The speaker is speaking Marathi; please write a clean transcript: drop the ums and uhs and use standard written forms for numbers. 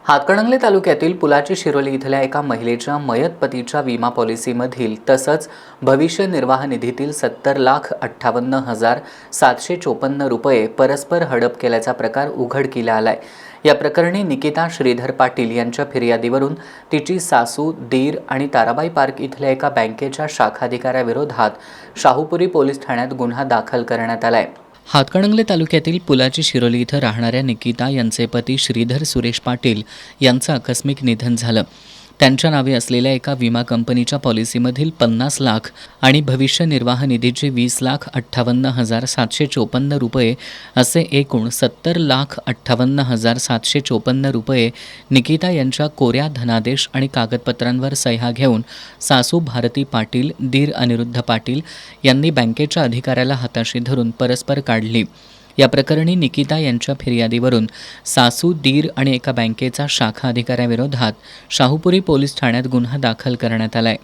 हातकणंगले तालुक्यातील पुलाची शिरोली इथल्या एका महिलेच्या मयत पतीच्या विमा पॉलिसीमधील तसंच भविष्य निर्वाह निधीतील 70,58,754 रुपये परस्पर हडप केल्याचा प्रकार उघडकीला आलाय। या प्रकरणी निकिता श्रीधर पाटील यांच्या फिर्यादीवरून तिची सासू, दीर आणि ताराबाई पार्क इथल्या एका बँकेच्या शाखाधिकाऱ्याविरोधात शाहूपुरी पोलीस ठाण्यात गुन्हा दाखल करण्यात आलाय। हातकणंगले तालुक्यातील पुलाची शिरोली इथं राहणाऱ्या निकिता यांचे पती श्रीधर सुरेश पाटील यांचं आकस्मिक निधन झालं। त्यांच्या नावे असलेल्या एका विमा कंपनीच्या पॉलिसीमधील 50 लाख आणि भविष्य निर्वाह निधीचे 20,58,754 रुपये असे एकूण 70,58,754 रुपये निकिता यांच्या कोऱ्या धनादेश आणि कागदपत्रांवर सह्या घेऊन सासू भारती पाटील, दीर अनिरुद्ध पाटील यांनी बँकेच्या अधिकाऱ्याला हाताशी धरून परस्पर काढली। या प्रकरणी निकिता यांच्या फिर्यादीवरून सासू, दीर आणि एका बँकेचा शाखा अधिकाऱ्याविरोधात शाहूपुरी पोलीस ठाण्यात गुन्हा दाखल करण्यात आलाय।